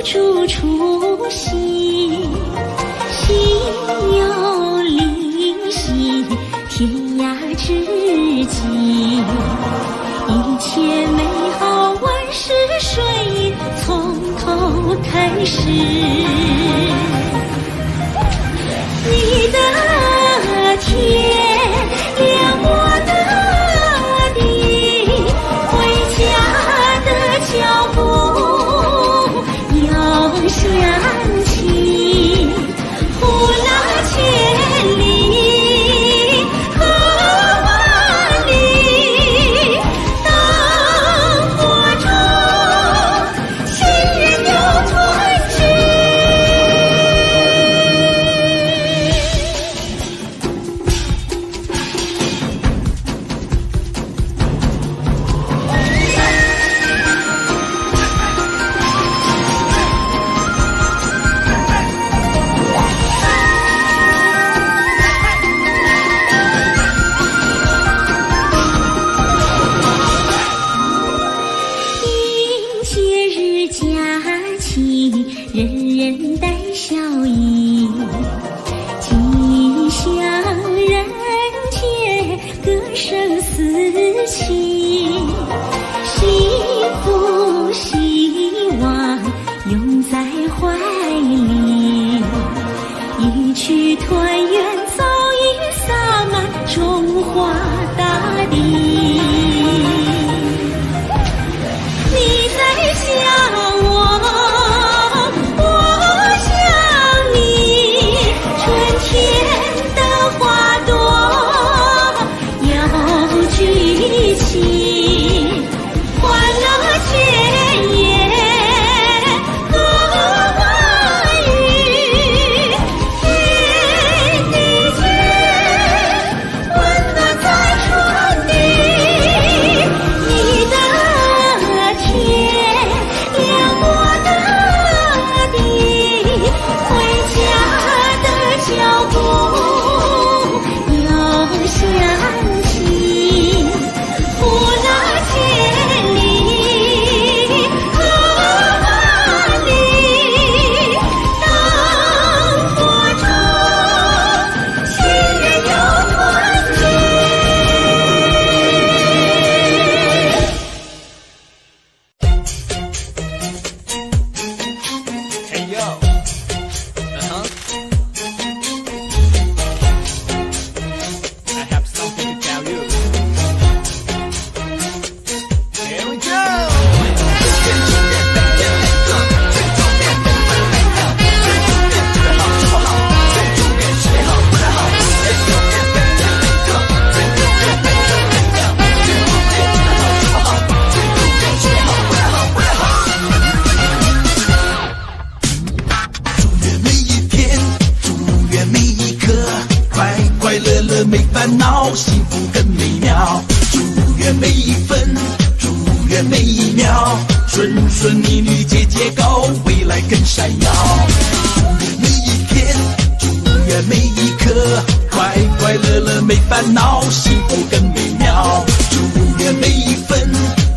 处处心，心有灵犀，天涯知己。一切美好万事顺，从头开始。你的天亮我的地，回家的脚步要响起，呼啦千里和万里，灯火中亲人又团聚。人人带笑意，吉祥人间，歌声四起，幸福希望拥在怀里，一曲团圆早已洒满中华大地。你在想我，没烦恼，幸福更美妙。祝愿每一分，祝愿每一秒，顺顺利利，节节高，未来更闪耀。祝愿每一天，祝愿每一刻，快快乐乐没烦恼，幸福更美妙。祝愿每一分，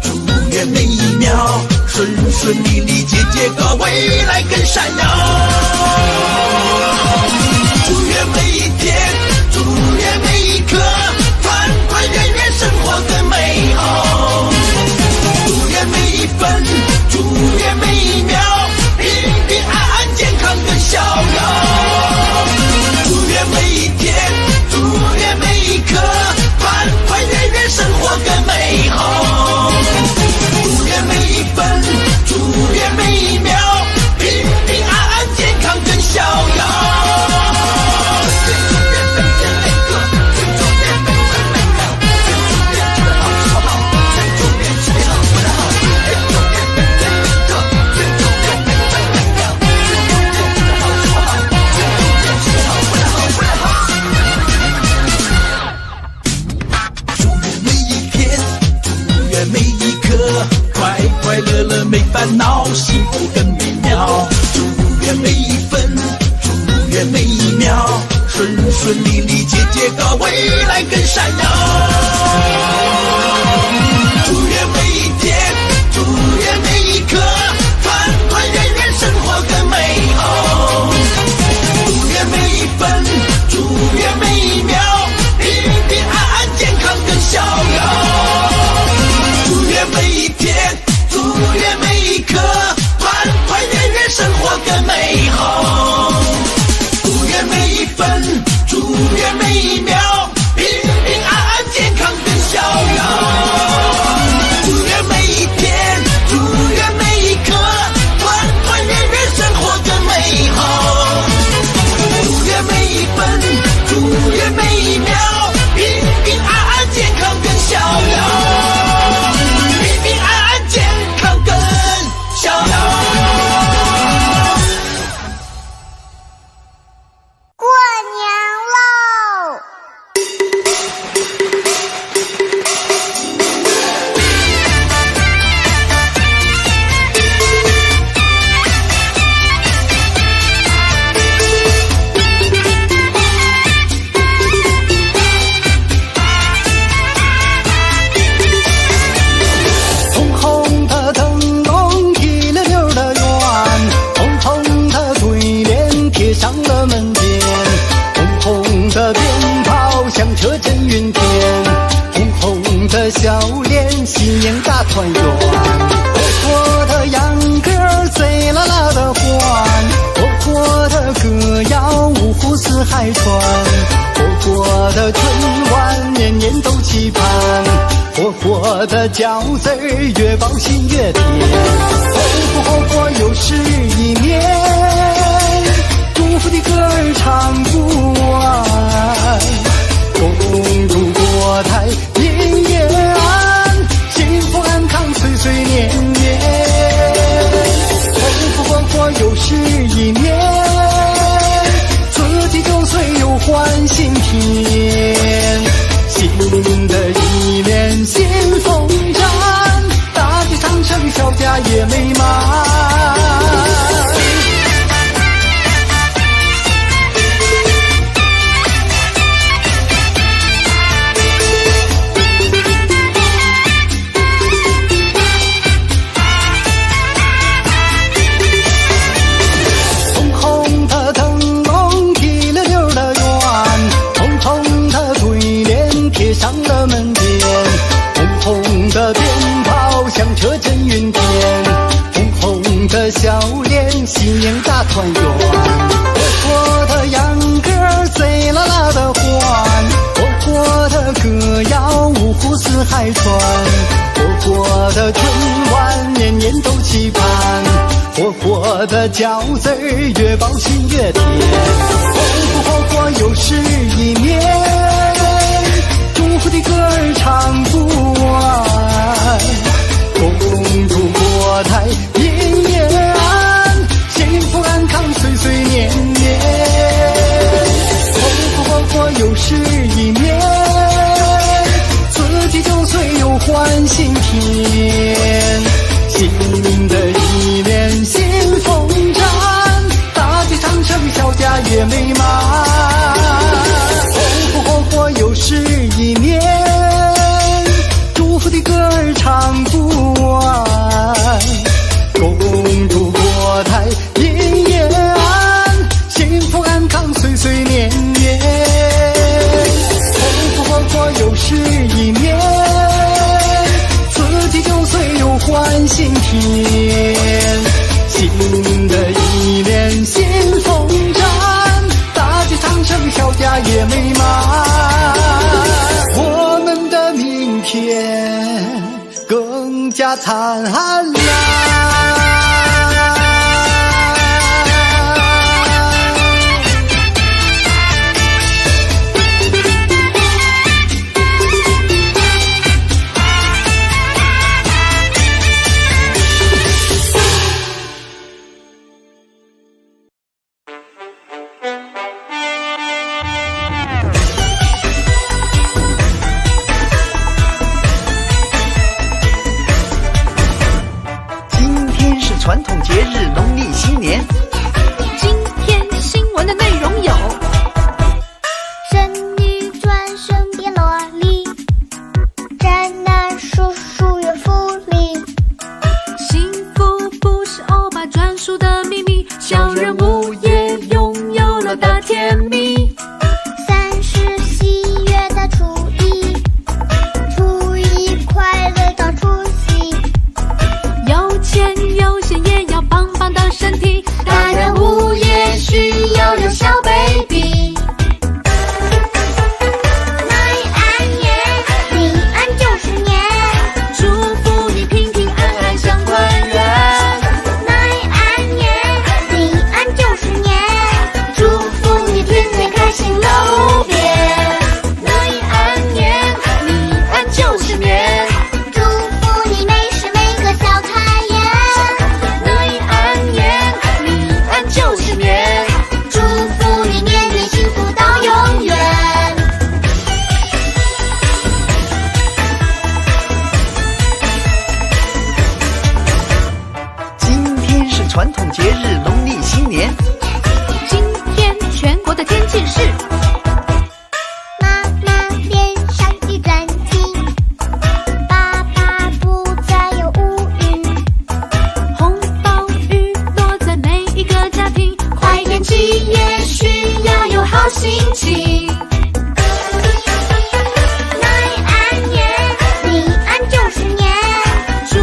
祝愿每一秒，顺顺利利，节节高，未来更闪耀。祝愿每一天，祝愿每一刻，团团圆圆，生活更美好。祝愿每一分，祝愿每一秒，平平安安，健康更逍遥。祝愿每一天，祝愿每一刻，团团圆圆，生活更美好。祝愿每一分，祝愿每一秒，平平安安。团圆。我的秧歌贼啦啦的欢，我的歌谣五湖四海传，我的春晚年年都期盼，我的饺子越包心越甜，火又是一年，祝福的歌儿唱不完，恭祝国泰民也安，幸福安康岁岁年年，火又是一年，49岁又换新天，新的一年新风展，大地长城小家也美满。响彻震云天，红红的笑脸，新年大团圆。我的秧歌贼啦啦的欢，我的歌谣五湖四海传，我的春晚年年都期盼，我的饺子越包心越甜，火又是一年，祝福的歌儿唱不完，恭祝国泰民也安，幸福安康岁岁年年，火又是一年，49岁又换新天，新的一年新风展，大地长城小家也美满，火又是一年，祝福的歌儿唱不完，恭祝国泰民也安，幸福安康岁岁年年，火又是一年，49岁又换新天，新的一年新风展，大地长城小家也美满，我们的明天更加灿烂。传统节日农历新年，今天新闻的内容有：生女转生变萝莉，宅男叔叔约福利，幸福不是欧巴专属的秘密，小人物也拥有了大甜蜜。30喜悦的初一，初一快乐到除夕，有钱有闲也要棒棒的身体，大人物也需要有小 baby。来安年，你安90年，祝福你平平安安享团圆。来安年，你安90年，祝福你天天开心乐无边。来安年，你安90年，祝福你每时每刻笑开颜。来安年，你安90年，祝福你年年幸福到永远。今天是传统节日农历新年，今天全国的天气是：妈妈脸上一阵晴，爸爸不再有乌云，红包雨落在每一个家庭，坏天气也需要有好心情。来安年，你安90年，祝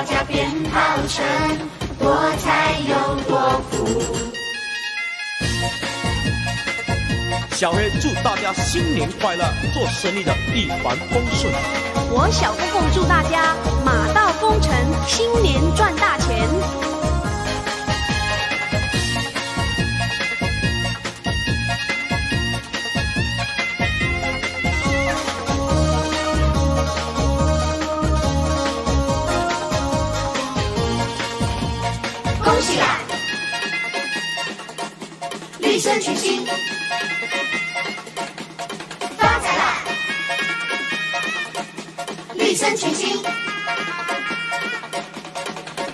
大家鞭炮声，多财又多福。小黑祝大家新年快乐，做生意的一帆风顺。我小公公祝大家马到功成，新年赚大钱。恭喜啦！厉声群星，发财啦！厉声群星，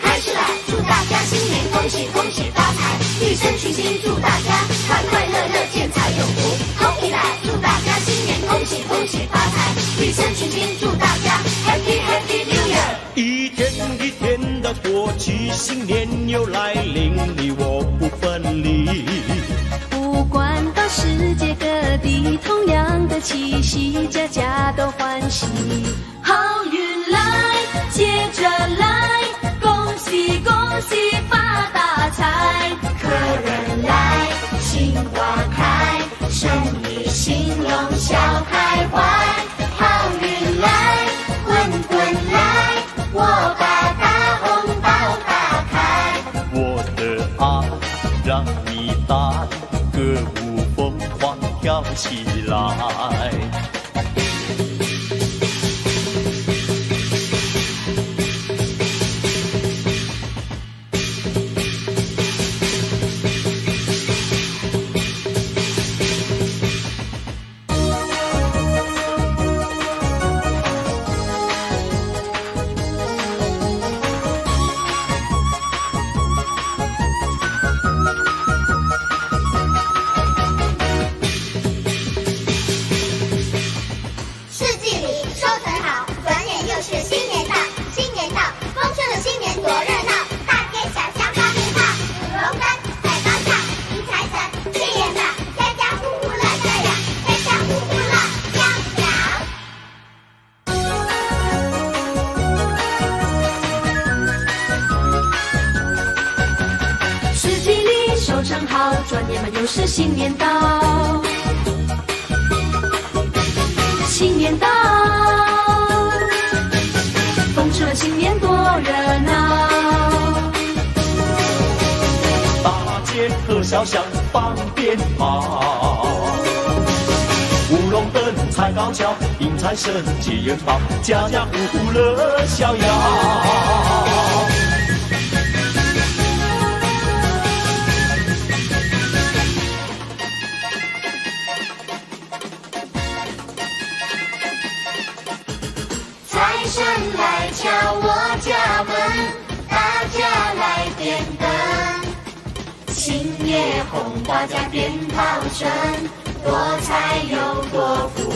开始啦！祝大家新年恭喜恭喜发财！厉声群星，祝大家快快乐乐，见财有福。恭喜啦！祝大家新年恭喜恭喜发财！厉声群星，祝大家 Happy Happy New Year！ 一天一天的过去，新年又来临，你我不分离。不管到世界各地，同样的气息，家家都欢喜。好运来，接着来，恭喜恭喜发大财。客人来，心花开，生意兴隆笑开怀。好运来，滚滚来，我把大红包打开。我的爱让你带，歌舞疯狂跳起来。四季里收成好，转眼又是新年到，新年到，丰盛的新年多热闹，大街小巷放鞭炮，舞龙灯，踩高跷，迎财神，新年到，家家户户乐逍遥，家家户户乐逍遥。四季里收成好，转眼嘛又是新年到。新年到，丰盛的新年多热闹。大街和小巷放鞭炮，舞龙灯，踩高跷，迎财神，接元宝，家家户户乐逍遥。财神来敲我家门，大家来点灯，新夜红，大家鞭炮声，多财又多福。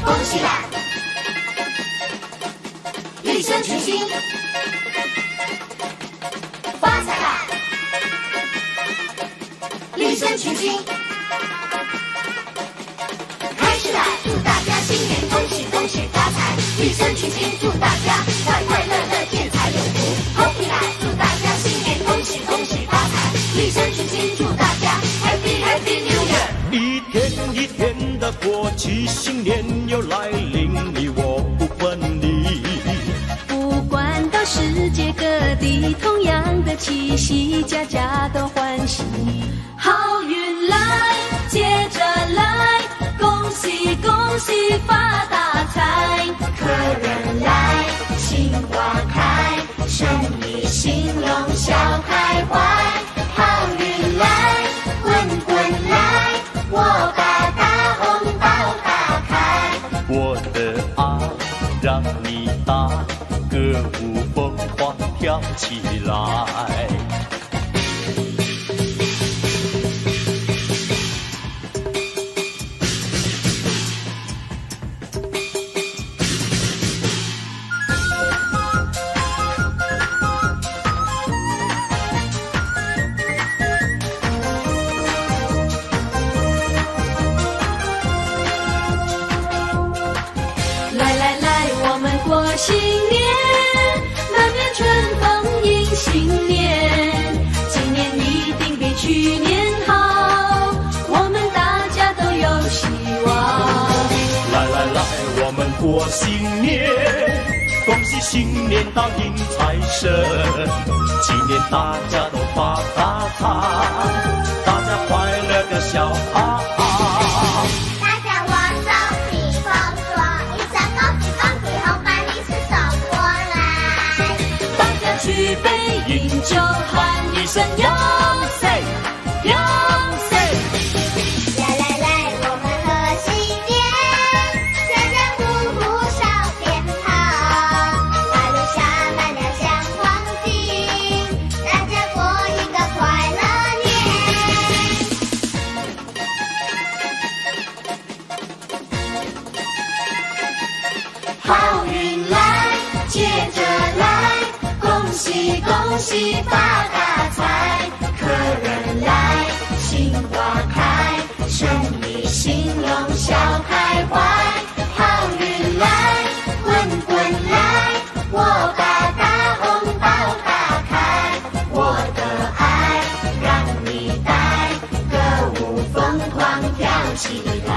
恭喜啦！厉声群星，发财啦！厉声群星，开始啦！祝大家新年恭喜恭喜发财！厉声群星，祝大家快快乐乐，见财有福。恭喜啦！祝大家新年恭喜恭喜发财！厉声群星，祝大家 Happy Happy New Year！ 一天一天的过去，新年又来临，你我不分离。不管到世界各地，同样的气息，家家都欢喜。好运来，接着来，恭喜恭喜发大财。客人来，心花开，生意兴隆笑开怀。好运来，滚滚来，我把大红包打开。我的爱让你带，歌舞疯狂跳起来。新年，满面春风迎新年。今年一定比去年好，我们大家都有希望。来来来，我们过新年，恭喜新年到迎财神。今年大家都发大财，大家快乐的笑哈哈。大家握手比风说，一声恭喜恭喜，红包利是送过来。大家举杯饮酒，喊一声哟塞哟塞。来来来，我们贺新年，家家户户烧鞭炮，马路上满了香黄金，大家过一个快乐年。好运来，接着来，恭喜恭喜发大财，客人来，心花开，生意兴隆笑开怀。好运来，滚滚来，我把大红包打开，我的爱让你带，歌舞疯狂跳起来。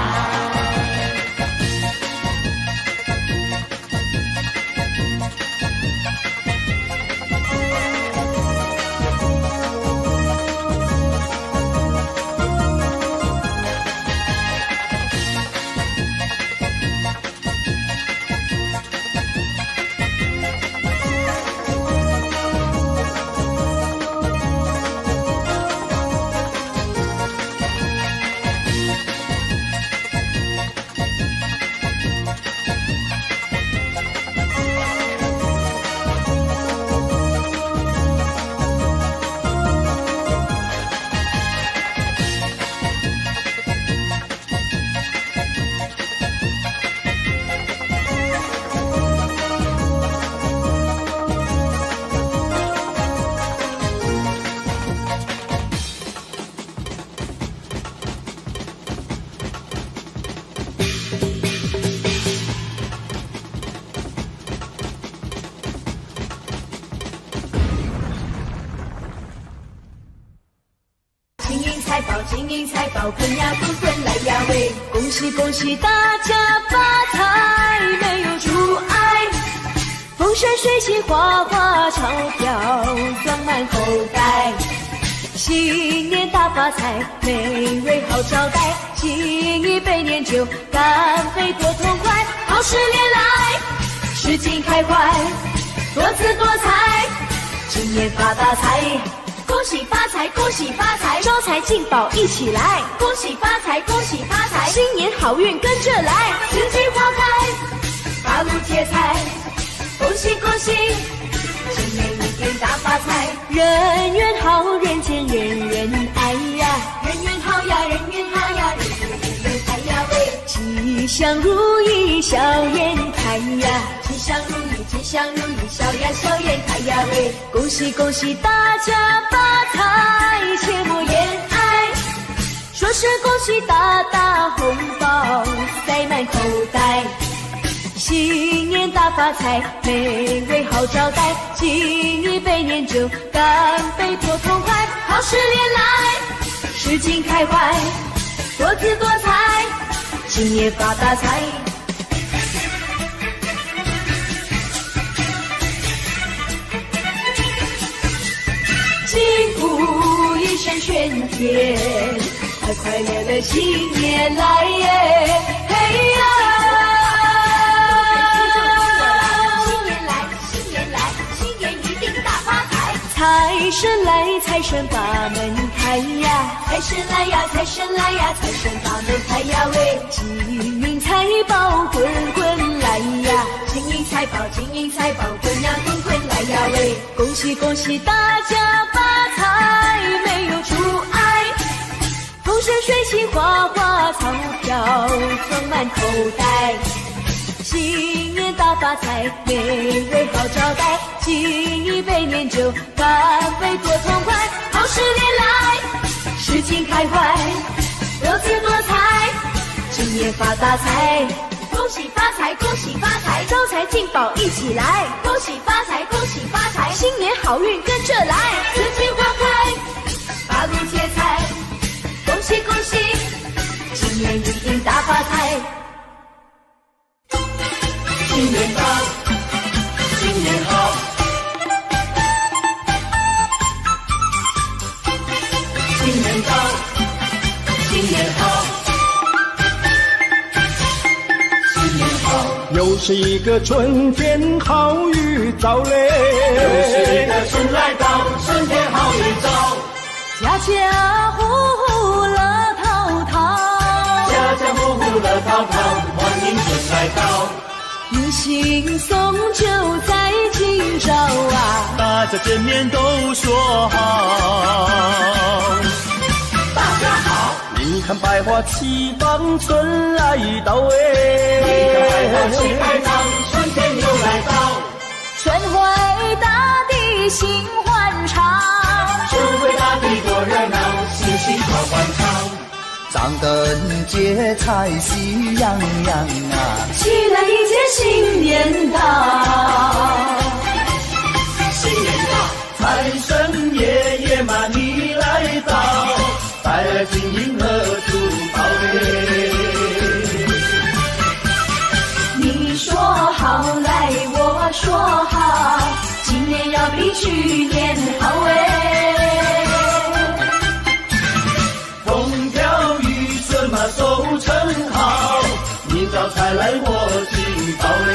金银财宝，滚呀滚滚来呀喂！恭喜恭喜大家发财，没有阻碍，风生水起，花花钞票装满口袋。新年大发财，美味好招待，敬一杯年酒，干杯多痛快。好事连来，事情开怀，多姿多彩，今年发大财。恭喜发财，恭喜发财，招财进宝一起来！恭喜发财，恭喜发财，新年好运跟着来，四季花开，八路贴财，恭喜恭喜，今年一定大发财，人缘好，人见人人爱呀，人缘好呀，人缘好呀，人见人人爱呀喂！吉祥如意笑颜开呀，吉祥如意，吉祥如意笑呀笑颜开呀喂！恭喜恭喜大家发财，切莫言爱，说声恭喜大大红包塞满口袋。新年大发财，美味好招待，敬一杯年酒，干杯多痛快。好事连来，事情开怀，多姿多彩，今年发大财。金福一生喧天，快快乐乐新年来耶！嘿呀！新年来，新年来，新年一定大发财！财神来，财神把门开呀！财神来呀，财神来呀，财神把门开呀喂！金银财宝滚滚来呀！金银财宝，金银财宝滚呀滚滚来呀喂！恭喜恭喜大家发财，没有阻碍，风生水起，花花钞票装满口袋。新年大发财，美味好招待，敬一杯年酒，干杯多痛快。好事连来，事情开怀，多姿多彩，今年发大财。恭恭喜发财，恭喜发财，招财进宝一起来，恭喜发财，恭喜发财，新年好运跟着来，四季花开，八路接财，恭喜恭喜，今年一定大发财。新年到，新年好，新年到，新年好，新年好，又是一个春天好预兆嘞，又是一个春来到，春天好预兆，家家户户乐淘淘，家家户户乐淘淘，欢迎春来到。迎新送旧在今朝啊，大家见面都说好。大家好，你看百花齐放，春来到哎，你看百花齐开张，春天又来到，春回大地心欢畅，春回大地多热闹，欣欣好欢唱。张灯结彩喜洋洋啊，期待一见新年到，新年到，财神爷爷嘛你来到，带来金银和珠宝嘞。你说好来我说好，今年要比去年好哎。风调雨顺嘛收成好，明早才来我进宝嘞。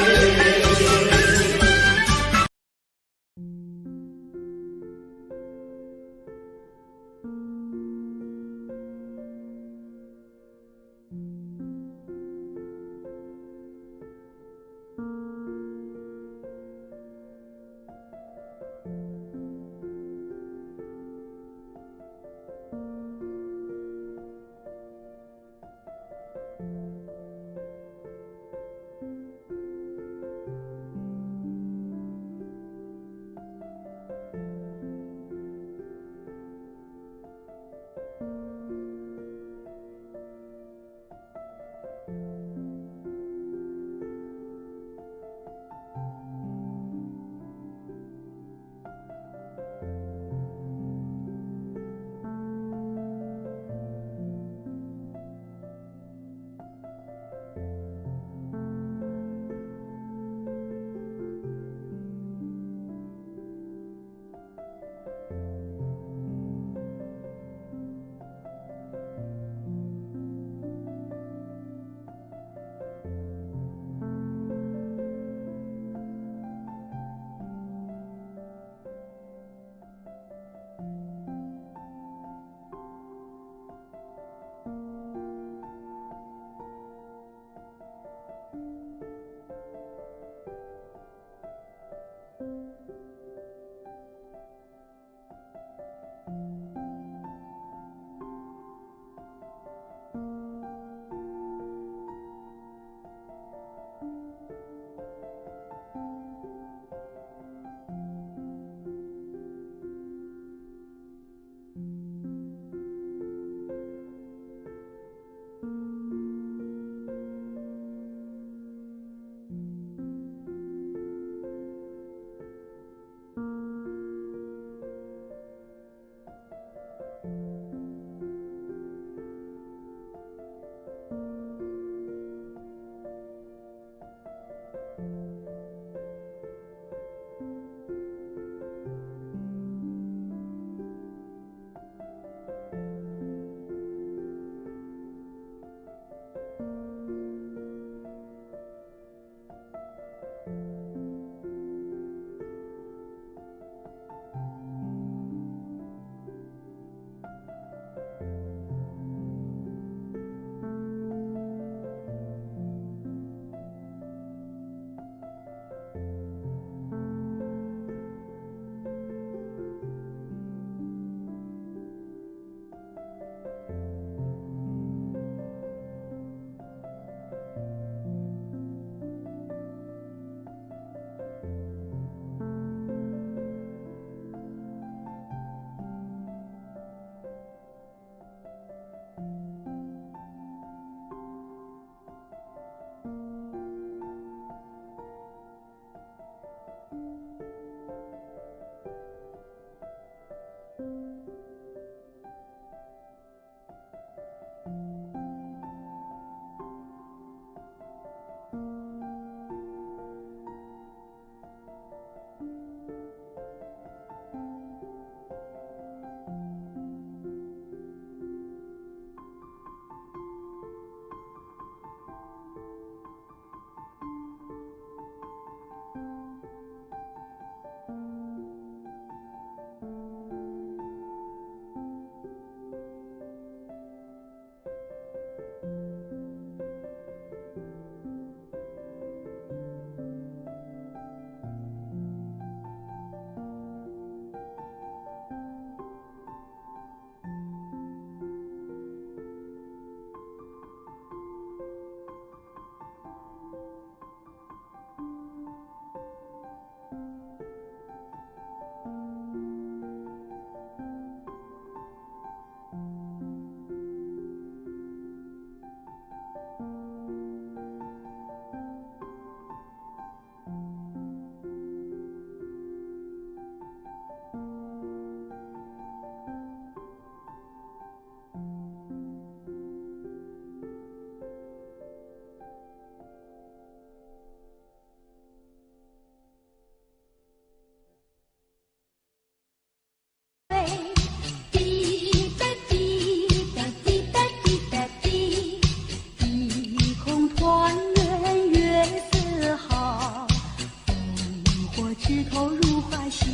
火枝头如花香。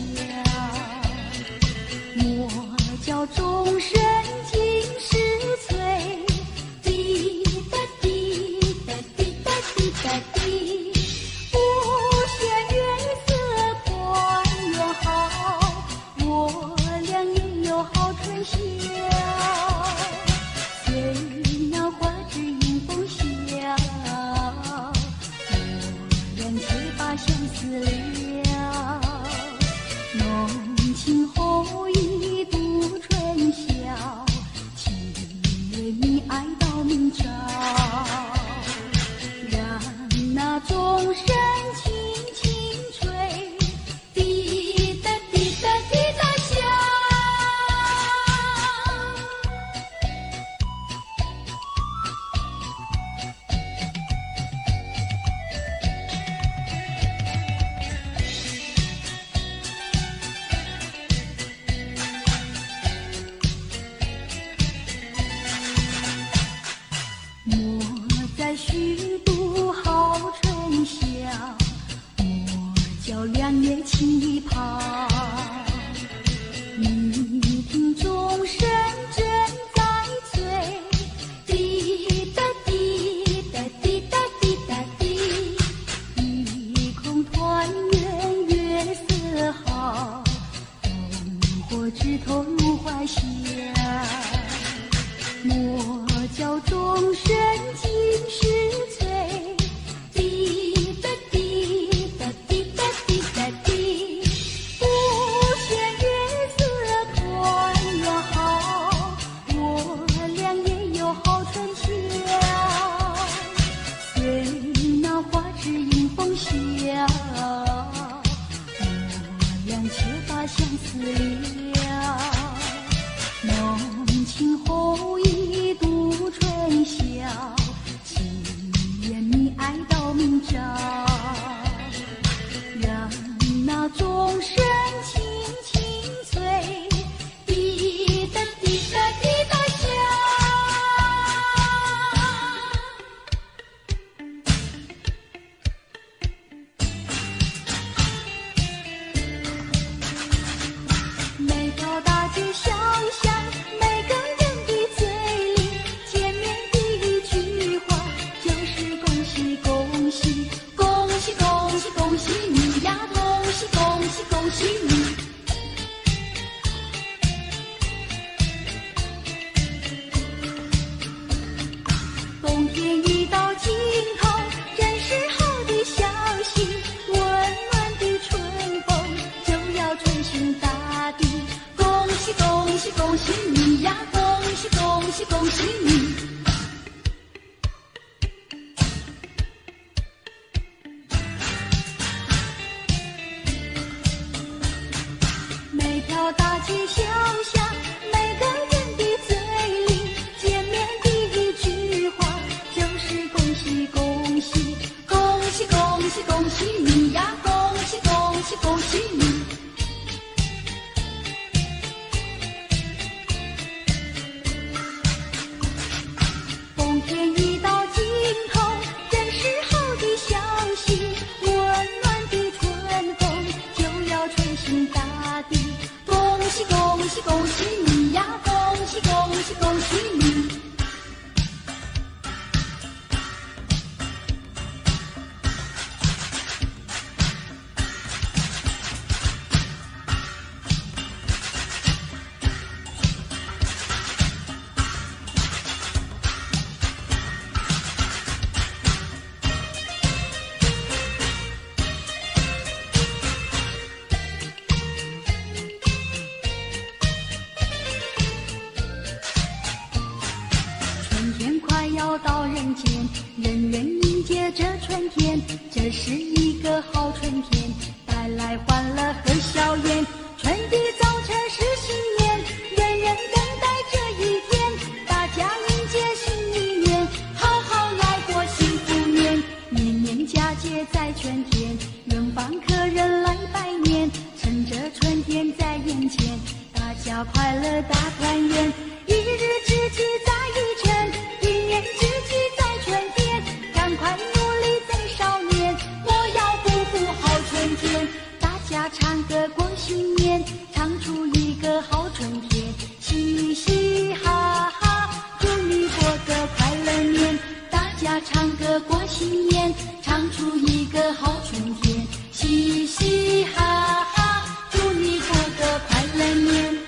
莫教众生尽是催，滴答滴答滴答滴答滴，无限月色团圆好，我俩也有好春宵。随那花枝迎风笑，我俩且把相思了。浓情厚一度春宵，七月你爱到明朝，让那钟声轻轻吹，滴答滴答滴答响。莫再虚度好春宵，莫教良夜轻跑。你听钟声正在催，滴答滴答滴答滴答滴，一空团圆月色好，灯火枝头如花香。莫教众生尽是催，滴答滴答滴答滴答滴，无限月色团圆好，我俩也有好春宵。随那花枝迎风笑，我俩且把相思了。浓情厚一度春宵，祈愿你爱到明朝，让那钟声轻轻催，滴答滴答滴答响。每条大街小巷，每个人的嘴里见面第一句话就是恭喜恭喜，恭喜恭喜恭喜你呀，恭喜恭喜恭喜你。冬天一到尽头，正是好的消息，温暖的春风就要吹醒大地。恭喜恭喜恭喜你呀，恭喜恭喜恭喜你。每条大街小巷，每个人的嘴里见面第一句话就是恭喜恭喜，恭喜恭喜恭喜你呀，恭喜恭喜恭喜你。冬天一到尽头，正是好的消息，温暖的春风就要吹醒大地。恭喜恭喜恭喜你呀，恭喜恭喜恭喜你。春天快要到人间，人人迎接着春天，这是一个好春天，带来欢乐和笑颜。春的早晨是新年，人人等待这一天，大家迎接新一年，好好来过幸福年。年年佳节在春天，远方客人来拜年，趁着春天在眼前，大家快乐大团圆。一日之计在于晨，一年之计在春天，赶快努力在少年，我要不负好春家唱歌过新年，唱出一个好春天，嘻嘻哈哈，祝你过个快乐年。大家唱歌过新年，唱出一个好春天，嘻嘻哈哈，祝你过个快乐年。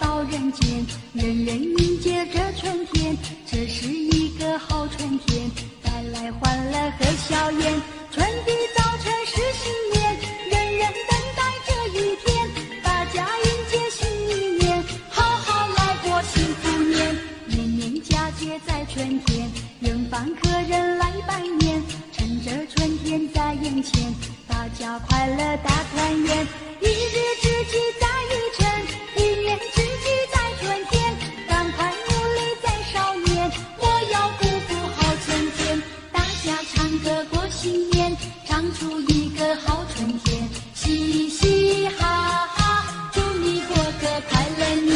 到人间，人人迎接这春天，这是一个好春天，带来欢乐和笑颜。春的早晨是新年，人人等待这一天，大家迎接新一年，好好来过幸福年。年年佳节在春天，远方客人来拜年，趁着春天在眼前，大家快乐大团圆。一日之计在于晨，一年之计在春天，赶快努力在少年，莫要辜负好春天。大家唱歌过新年，唱出一个好春天，嘻嘻哈哈，祝你过个快乐年。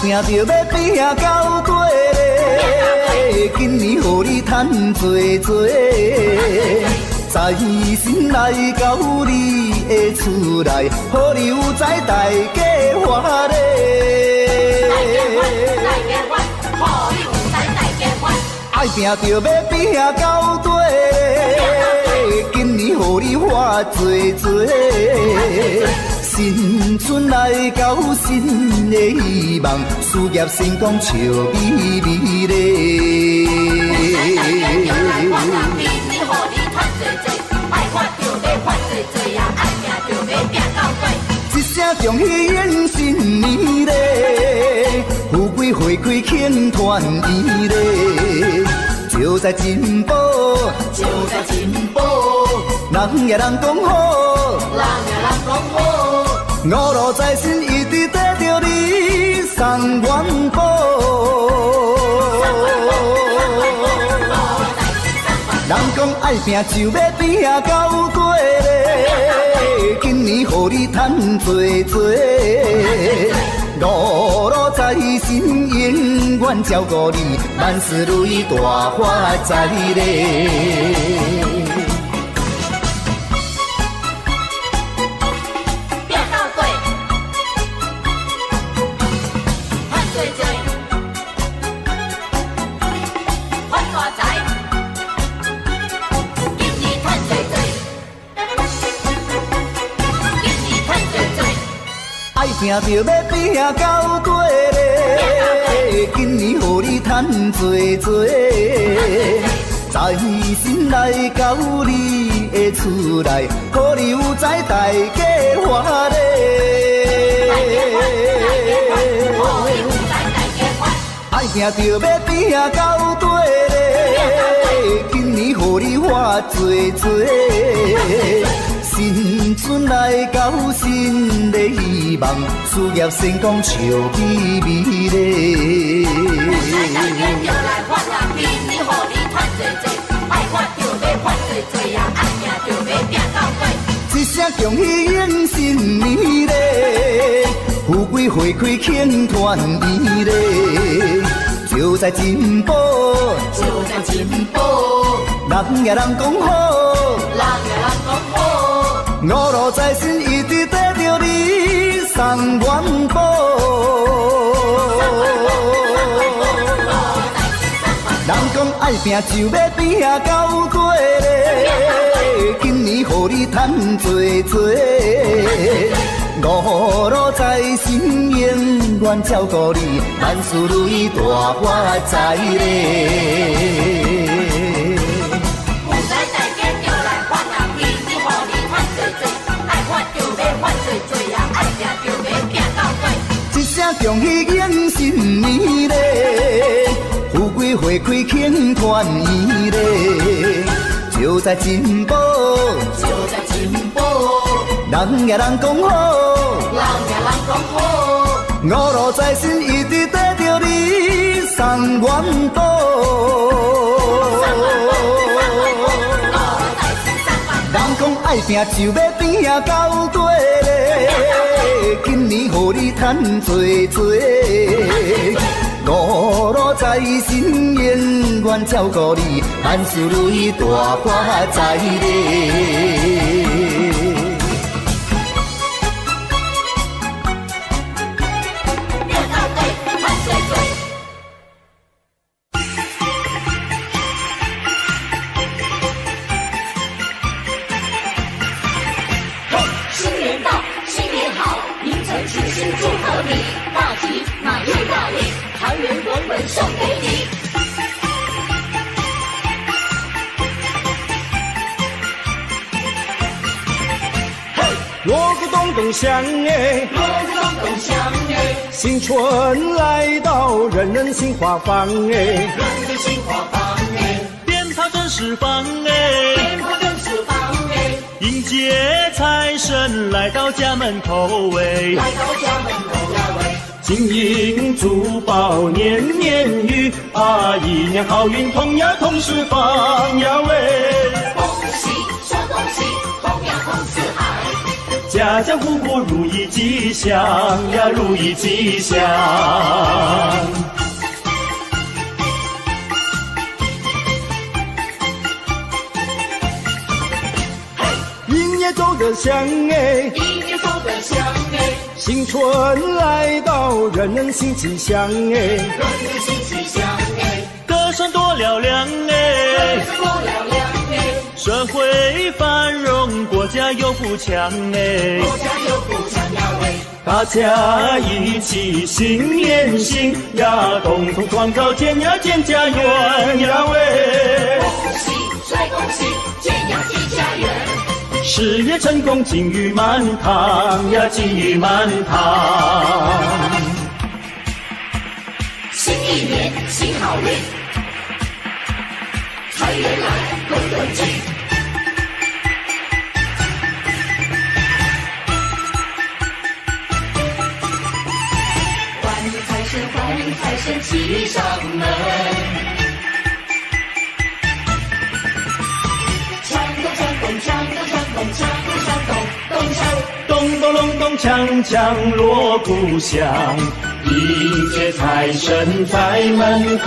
拼着要拼到底嘞，今年予你赚多多，在心来到你的厝内，予你有在大家欢乐。爱拼着要拼到底嘞，今年予你花多多。新春来到，新的希望，事业成功笑眯眯咧。一声恭喜迎新年咧，富贵花开庆团圆咧，就在进步，就在进步，人也人讲好，人也人讲好。五路财神一直跟着你送元宝，人讲爱拼就要拼到底嘞，今年予你赚多多，五路财神永远照顾你，万事如意大发财嘞。拼着要拼到底嘞，今年予你赚多多，在心来到你的厝内，予你有在大家欢乐。爱拼着要拼到底嘞，今年予你花多多。新春来到，新的希望，事业成功笑眯眯咧。一声恭喜迎新年咧，富贵花开庆团圆咧，就在进步，就在进步，人也人讲好，人也人讲好。五路财神一直跟着你送元宝，人讲爱拼就要拼到底嘞，今年予你赚多多，心永远照顾你，万事如意大发财咧。恭喜迎新年咧，富贵花开庆团圆咧，就在进步，就在进步，人也人讲好，人也人讲好，五路财神一直跟着你送元宝。人讲爱拼就要拼啊到底咧，今年予你赚多多，五路财神永远照顾你，万事如意大发财咧。锣鼓咚咚响哎，锣鼓咚咚响哎，新春来到，人人心花放哎，人人心花放哎，鞭炮正释放哎，鞭炮正释放哎，迎接财神来到家门口哎，来到家门口呀喂，金银珠宝年年余啊，一年好运同呀同时放呀喂，恭喜说恭喜，同呀同四海。家家户户如意吉祥呀，如意吉祥。迎也走得香哎，迎也走得香哎，新春来到，人人心吉祥哎，人人心吉祥哎，歌声多嘹亮哎，歌声多嘹亮哎，社会繁荣，国家有富强哎，国家有富强呀喂，大家一起心连心呀，共同创造建呀建家园呀喂，恭喜帅恭喜，建呀建家园，事业成功金玉满堂呀，金玉满堂。新一年新好运，财源来滚滚进。欢迎财神骑上门，锵咚锵咚锵咚锵咚锵咚锵咚咚锵，咚咚隆咚锵锵锣鼓响，迎接财神在门口，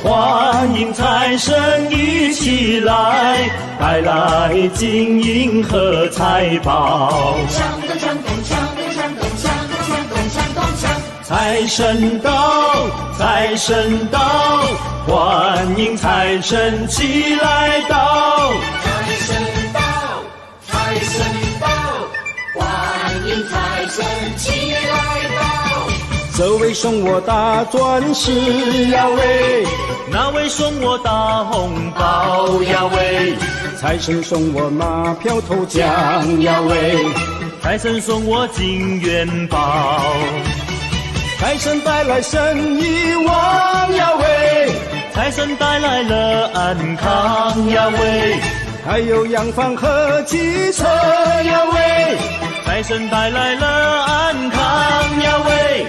欢迎财神一起来，带来金银和财宝。锵咚锵咚锵咚锵咚锵咚锵咚锵咚锵。财神到，财神到，欢迎财神齐来到。财神到，财神到，欢迎财神齐来到。这位送我大钻石呀喂，那位送我大红包呀喂，财神送我马票头奖呀喂，财神送我金元宝，财神带来生意旺呀喂，财神带来了安康呀喂，还有洋房和汽车呀喂，财神带来了安康呀喂，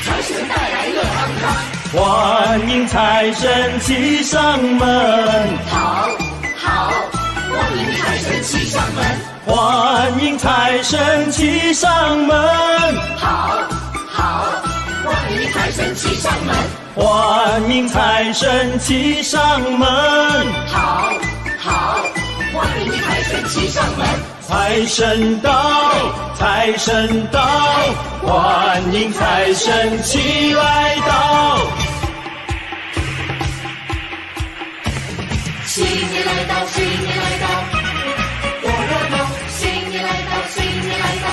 财神带来了安康，欢迎财神骑上门，好，好，欢迎财神骑上门，欢迎财神骑上门，好，好，欢迎财神骑上门，欢迎财神骑上门，好，好，欢迎财神骑上门，财神到，财神到，欢迎财神齐来到。新年来到，新年来到，多热闹！新年来到，新年来到。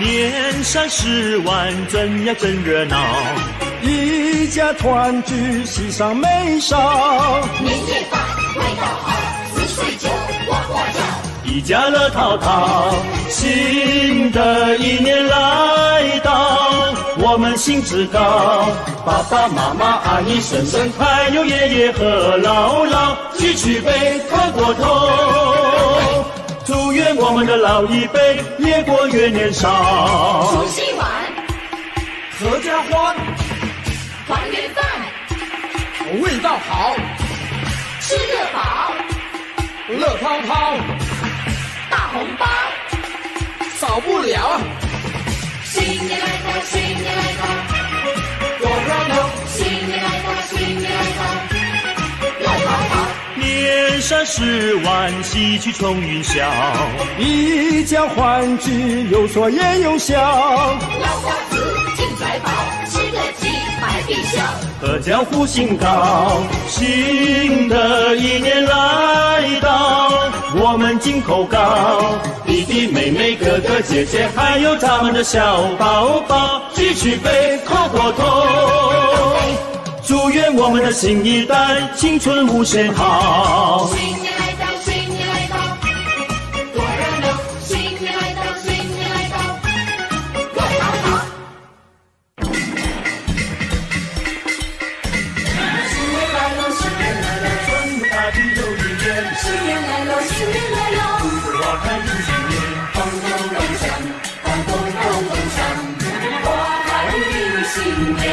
年三10晚真呀真热闹，一家团聚喜上眉梢。年夜饭味道好，紫水酒哇哇叫，一家乐淘淘，新的一年来到，我们兴致高，爸爸妈妈阿姨婶婶还有爷爷和姥姥，举起杯喝过头，祝愿我们的老一辈越过越年少。除夕晚合家欢，团圆饭味道好，吃得饱，乐淘淘，大红包，少不了。新年来到，新年来到，多热闹，新年来到，新年来到，乐淘淘。年三10晚喜气冲云霄，一家欢聚有说也有笑。老瓜子进财宝，吃个鸡百必笑。合江湖兴高，新的一年来到，我们金口高，弟弟妹妹哥哥姐姐还有咱们的小宝宝，举起杯喝过头，祝愿我们的新一代青春无限好。新年来到，新年来到，多热闹！新年来到，新年来到，乐淘淘。新年来了，新年来了，春风大地又一年。新年来了，新年来了，花开迎新年，咚咚咚锵，咚咚咚咚锵，花开迎新年，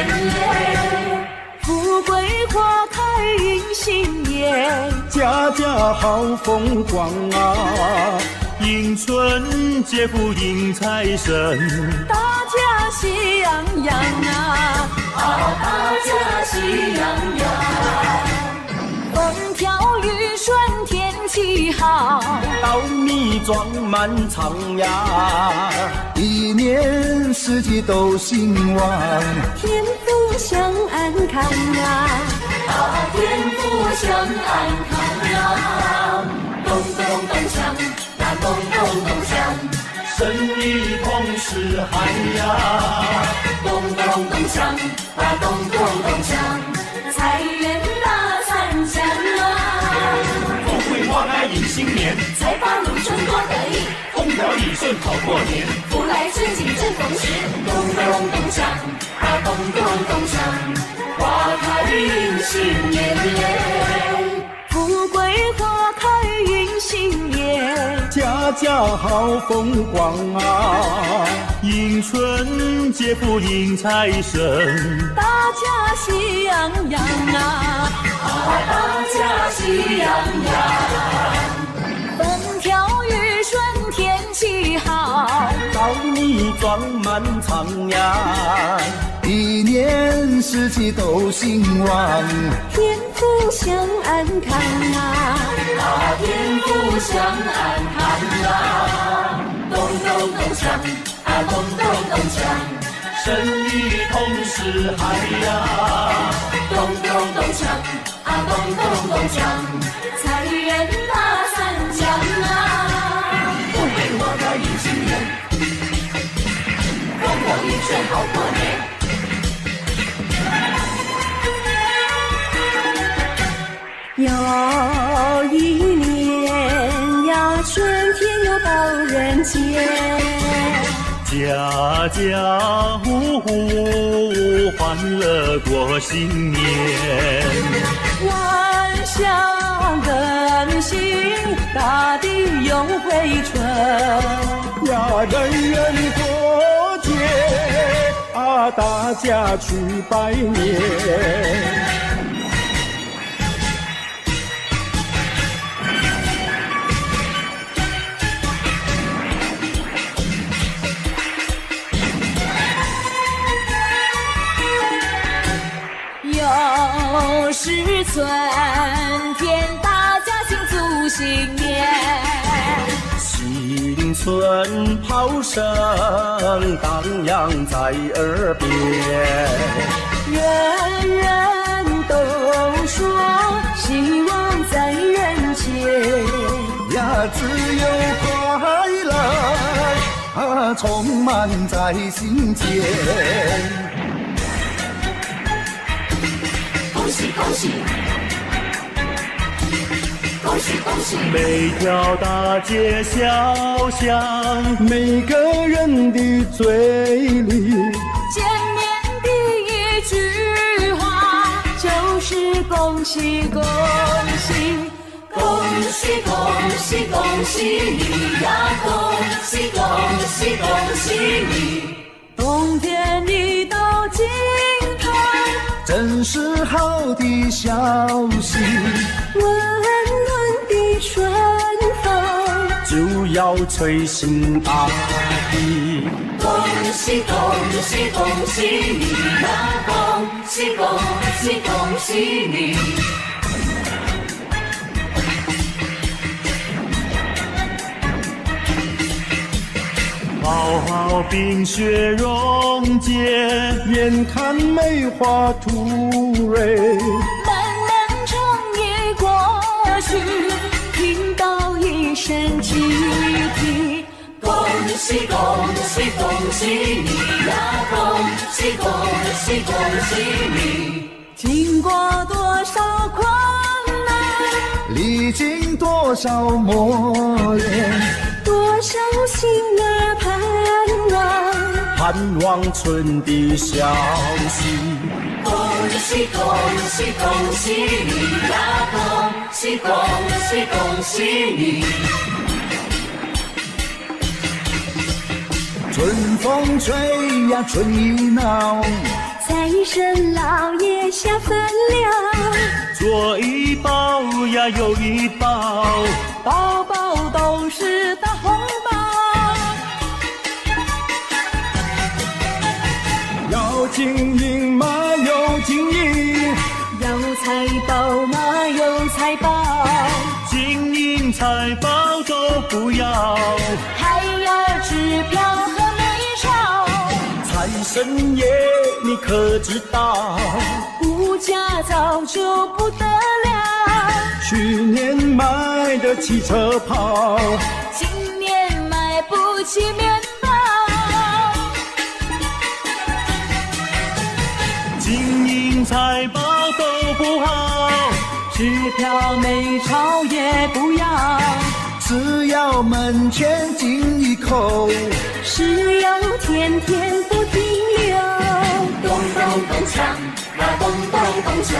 富贵花开迎新年，家家好风光啊，迎春接福迎财神，大家喜洋洋啊，大家喜洋洋，风调雨顺天气好，稻米装满仓呀，一年四季都兴旺，天福享安康啊，天福享安康啊，咚咚咚锵，那咚咚咚锵，生意同时嗨呀，咚咚咚锵，那咚咚咚锵，财源大三江啊，富贵花开迎新年，财发如春多得意，风调雨顺好过年，福来春景正逢时，咚咚咚锵，那咚咚咚锵，花开迎新年，富贵花开迎新年，家家好风光啊，迎春接福迎财神，大家喜洋洋啊，大家喜洋洋，风调雨顺天气好，稻米装满仓呀，一年四季都兴旺，天福享安康啊，天福享安康啊，咚咚咚锵，咚咚咚锵，生意同时嗨呀，咚咚咚锵，咚咚咚锵，财源大三江啊，富贵花开迎新年，风调雨顺好过年。有一年呀，春天又到人间，家家户户欢乐过新年，万象更新，大地又回春呀，人人过节啊，大家去拜年。又是春天，大家庆祝新年，新春炮声荡漾在耳边，人人都说希望在人间呀，只有快乐充满在心间。恭喜恭喜！恭喜恭喜！每条大街小巷，每个人的嘴里，见面第一句话就是恭喜恭喜，恭喜恭喜恭喜你呀！恭喜恭喜恭喜你！冬天一到尽头，真是好的消息。温暖的春风就要吹醒大地。恭喜恭喜恭喜你呀！恭喜恭喜恭喜你！好好冰雪融解，眼看梅花吐蕊，漫漫长夜过去，听到一声集体。恭喜恭喜恭喜你呀！恭喜恭喜恭喜你！经过多少困难，历经多少磨练，多少心儿盼望，盼望春的消息。恭喜恭喜恭喜你呀！恭喜恭喜恭喜你！春风吹呀春意闹，财神老爷下凡了，左一包呀右一包，包包都是大红包。要金银嘛有金银，有财宝嘛有财宝，金银财宝都不要，还要支票和美钞。财神爷你可知道，物价早就不得了，去年买的汽车跑，今年买不起面包。金银财宝都不好，支票美钞也不要，只要门前进一口，石油天天不停留。咚咚咚锵，那咚咚咚锵，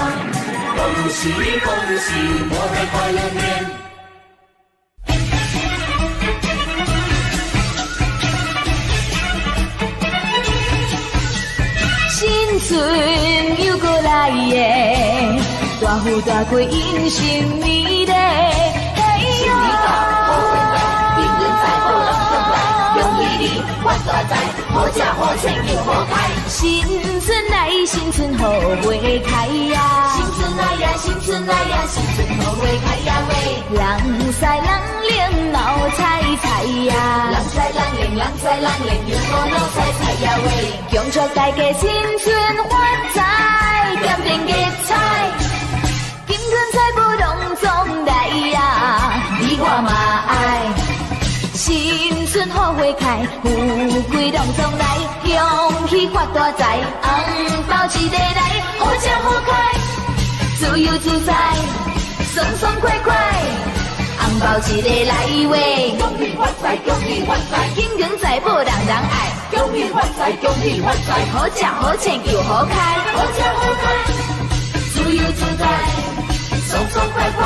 恭喜恭喜，我的快乐年。新春又过来耶，大富大贵迎新年嘞。新年到，好运来，金银财宝拢送来，恭喜你发大财，好吃好穿又好开。新春来，新春好花开呀！新春来呀，新春来呀，新春好花开呀喂！人赛人灵闹彩彩呀！人赛人灵，人赛人灵，又好闹彩彩呀喂！恭祝大家新春发财，点点吉彩，金银财宝拢总来呀！你我嘛爱。新春好花开，富贵拢总来，恭喜发大财，红包一个来，好吃好开，自由自在，爽爽快快，红包一个来喂，恭喜发财，恭喜发财，金银财宝人人爱，恭喜发财，恭喜发财，好吃好穿又好开，好吃好开，自由自在，爽爽快快。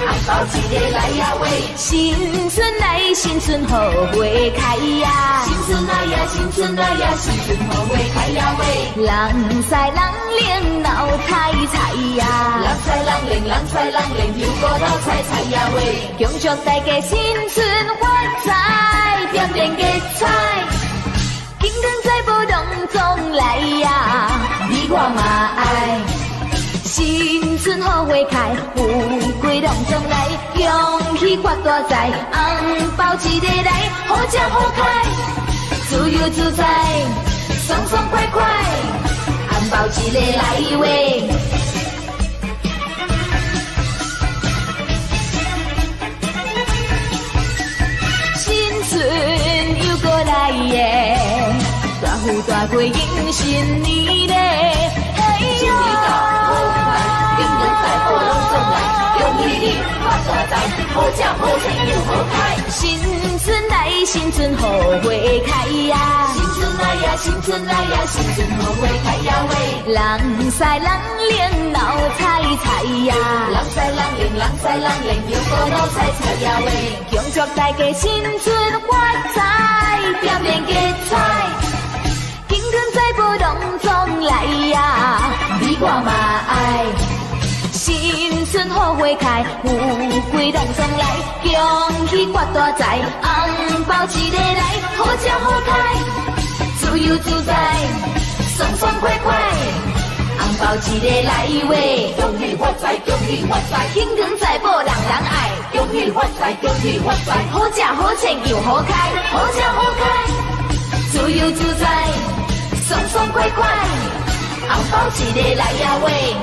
红包一个来呀喂！新春来，新春好花开呀！新春来呀，新春来呀，新春好花开呀喂！人赛人灵闹彩彩呀！人赛人灵，人赛人灵，又过闹彩彩呀喂！恭祝大家新春发财，点点吉彩，金银财宝拢总来呀！你我嘛爱。新春好花开，富贵拢总来，恭喜发大财，红包一个来，好吃好开，自由自在，爽爽快快，红包一个来喂。新春又过大过迎新年嘞。新年到，好运来，迎人在，福龙送来，恭喜你发大财，好吃好穿又好开。新春来，新春好花开呀！新春来呀，新春来呀，新春好花开呀喂！人赛人灵闹彩彩呀！人赛人灵，人赛人灵，又好闹彩彩呀喂！恭祝大家新春发财，点点吉彩，金光财宝拢总来呀！你我嘛爱。新春好花开，富贵拢总来，恭喜发大财，红包一个来，好吃好开，自由自在，爽爽快快，红包一个来喂，恭喜发财，恭喜发财，金光财宝人人爱，恭喜发财，恭喜发财，好吃好穿又好开，好吃好开，自由自在，爽爽快快，红包一个来呀喂。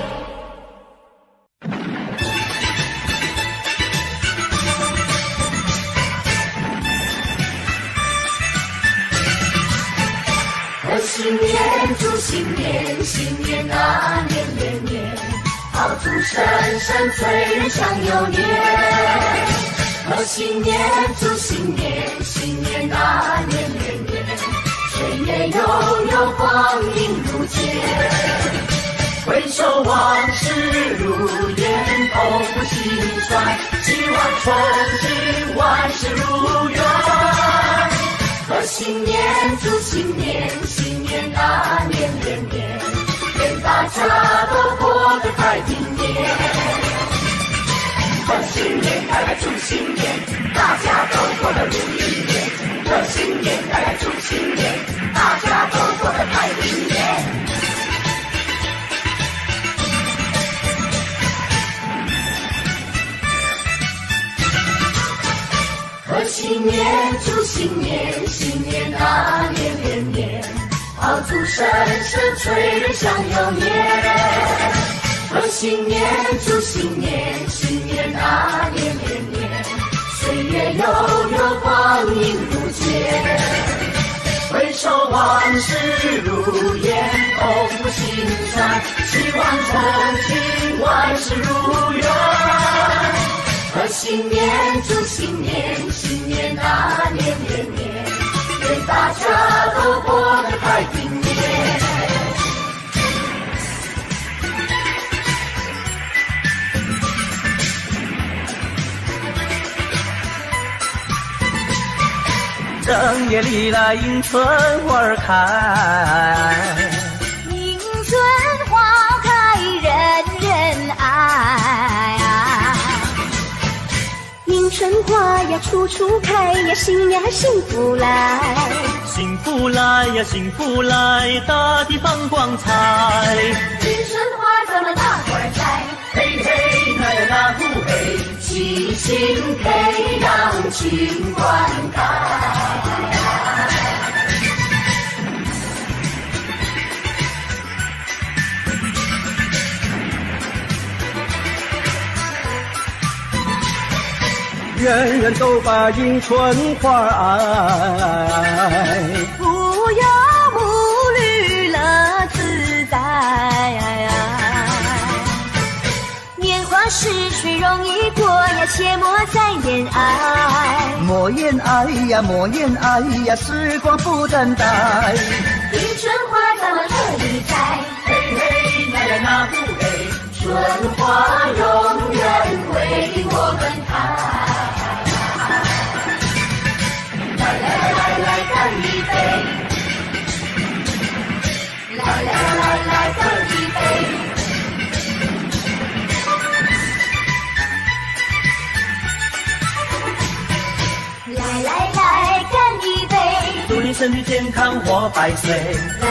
贺新年，祝新年，新年啊年年年，好祝生生催人享有年。贺新年，祝新年，新年啊年年年，岁月悠悠，光阴如箭。回首往事如烟，痛不心酸，希望重新万事如愿。贺新年，祝新年，新年啊年年年，愿大家都过得太平年。贺新年，带来祝新年，大家都过得如意年。贺新年，带来祝新年，大家都过得太平年。贺新年，祝新年，新年啊年年年，好祝生生催人享有年。贺新年，祝新年，新年啊年年年，岁月悠悠，光阴如箭。回首往事如烟，痛不心酸，希望重新万事如愿。贺新年，祝新年，新年啊年年年，愿大家都过得太平年。正月里来迎春花儿开，迎春花开人人爱啊，迎春花呀处处开呀，新呀幸福来，幸福来呀幸福来，大地放光彩。迎春花咱们大伙儿栽，嘿嘿那呀那不嘿，齐心培养群灌溉。人人都把迎春花爱，无忧无虑乐自在。年华逝去容易过呀，切莫再言爱。莫言爱呀，莫言爱呀，时光不等待。迎春花咱们这里栽，嘿嘿那呀那不嘿，春花永远为我们开。来干一杯！来干一杯！来干一杯！祝你身体健康活百岁。来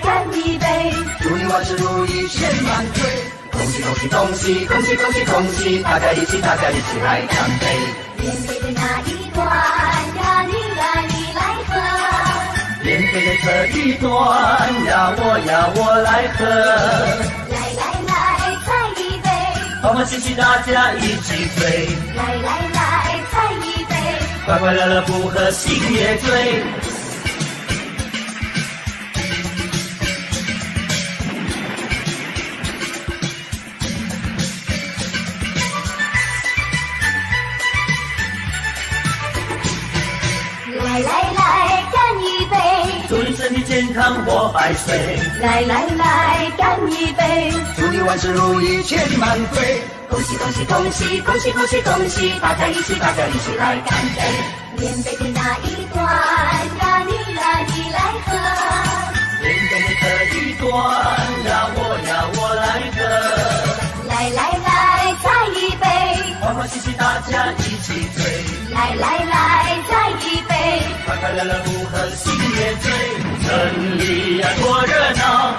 干一杯！祝你万事如意千万岁！恭喜恭喜恭喜恭喜恭喜恭喜！大家一起来干杯！连杯的那一段呀，你来喝。连杯的这一段呀，我来喝。来，再一杯。欢欢喜喜大家一起醉。来，再一杯。快快乐乐不喝心也醉。来来来，干一杯！祝你身体健康活100岁。来来来，干一杯！祝你万事如意，千里满飞。恭喜恭喜恭喜恭喜恭喜恭喜！大家一起来干杯！连杯的那一端，呀你来喝。连杯的这一端，呀我来喝。来来来，再一杯！欢欢喜喜大家一起醉。来来来，再一杯！快快乐乐不喝心也醉。城里呀多热闹。